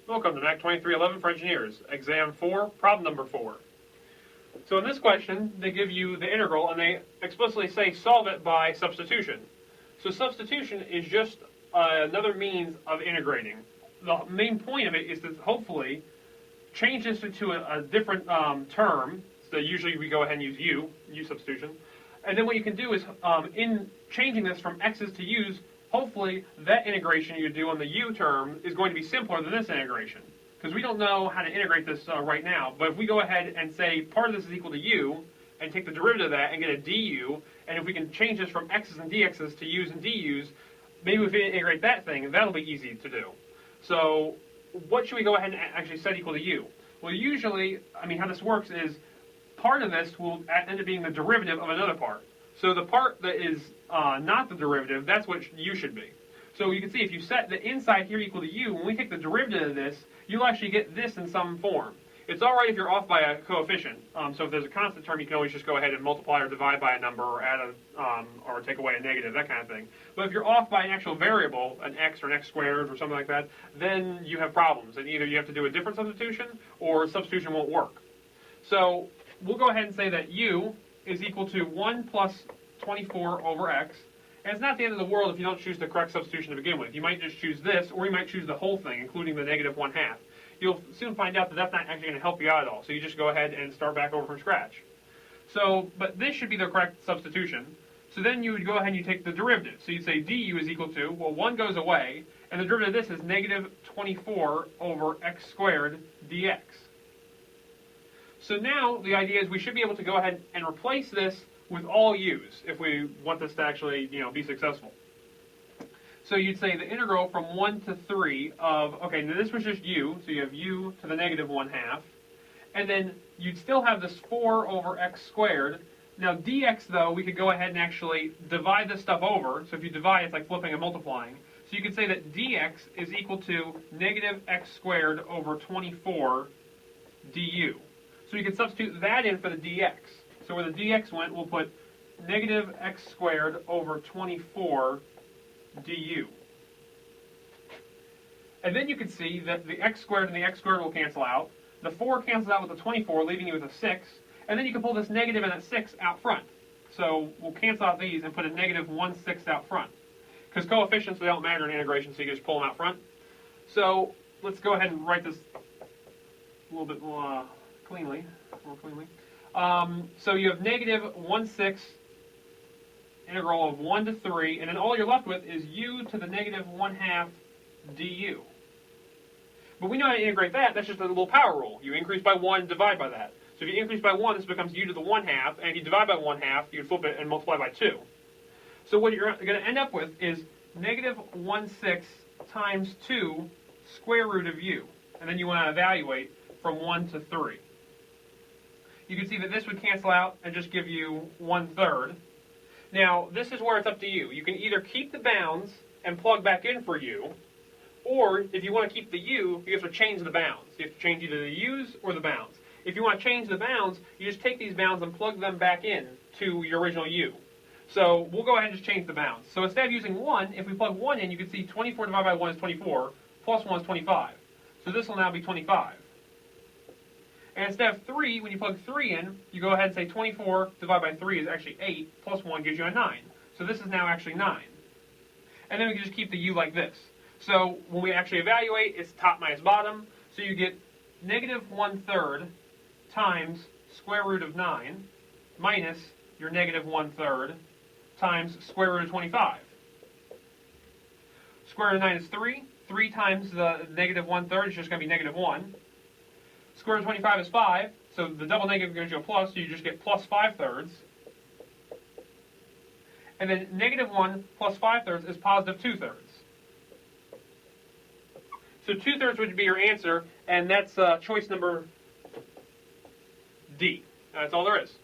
Welcome to Mac 2311 for Engineers, Exam 4, problem number 4. So in this question, they give you the integral and they explicitly say solve it by substitution. So substitution is just another means of integrating. The main point of it is to hopefully change this into a different term. So usually we go ahead and use u substitution. And then what you can do is, in changing this from x's to u's, hopefully that integration you do on the u term is going to be simpler than this integration. Because we don't know how to integrate this right now. But if we go ahead and say part of this is equal to u, and take the derivative of that and get a du, and if we can change this from x's and dx's to u's and du's, maybe if we integrate that thing, that'll be easy to do. So what should we go ahead and actually set equal to u? Well, usually, how this works is part of this will end up being the derivative of another part. So the part that is not the derivative, that's what u should be. So you can see if you set the inside here equal to u, when we take the derivative of this, you'll actually get this in some form. It's all right if you're off by a coefficient. So if there's a constant term, you can always just go ahead and multiply or divide by a number or add a, or take away a negative, that kind of thing. But if you're off by an actual variable, an x or an x squared or something like that, then you have problems. And either you have to do a different substitution or substitution won't work. So we'll go ahead and say that u is equal to 1 plus 24 over x. And it's not the end of the world if you don't choose the correct substitution to begin with. You might just choose this, or you might choose the whole thing, including the negative 1/2. You'll soon find out that that's not actually going to help you out at all. So you just go ahead and start back over from scratch. So, but this should be the correct substitution. So then you would go ahead and you take the derivative. So you'd say du is equal to, well, 1 goes away, and the derivative of this is negative 24 over x squared dx. So now the idea is we should be able to go ahead and replace this with all u's if we want this to actually, be successful. So you'd say the integral from 1 to 3 of, okay, now this was just u, so you have u to the negative 1/2, and then you'd still have this 4 over x squared. Now dx, though, we could go ahead and actually divide this stuff over. So if you divide, it's like flipping and multiplying. So you could say that dx is equal to negative x squared over 24 du. So you can substitute that in for the dx. So where the dx went, we'll put negative x squared over 24 du. And then you can see that the x squared and the x squared will cancel out. The 4 cancels out with the 24, leaving you with a 6. And then you can pull this negative and that 6 out front. So we'll cancel out these and put a negative 1/6 out front. Because coefficients, they don't matter in integration, so you can just pull them out front. So let's go ahead and write this a little bit more cleanly. So you have negative 1/6 integral of 1 to 3, and then all you're left with is u to the negative 1/2 du. But we know how to integrate that. That's just a little power rule. You increase by 1, divide by that. So if you increase by 1, this becomes u to the 1/2, and if you divide by 1/2, you flip it and multiply by 2. So what you're going to end up with is negative 1/6 times 2 square root of u. And then you want to evaluate from 1 to 3. You can see that this would cancel out and just give you 1/3. Now, this is where it's up to you. You can either keep the bounds and plug back in for u, or if you want to keep the u, you have to change the bounds. You have to change either the u's or the bounds. If you want to change the bounds, you just take these bounds and plug them back in to your original u. So we'll go ahead and just change the bounds. So instead of using 1, if we plug 1 in, you can see 24 divided by 1 is 24, plus 1 is 25. So this will now be 25. And instead of 3, when you plug 3 in, you go ahead and say 24 divided by 3 is actually 8, plus 1 gives you a 9. So this is now actually 9. And then we can just keep the u like this. So when we actually evaluate, it's top minus bottom. So you get negative 1/3 times square root of 9 minus your negative 1/3 times square root of 25. Square root of 9 is 3. 3 times the negative 1/3 is just going to be negative 1. Square root of 25 is 5, so the double negative gives you a plus, so you just get plus 5/3. And then negative 1 plus 5/3 is positive 2/3. So 2/3 would be your answer, and that's choice number D. That's all there is.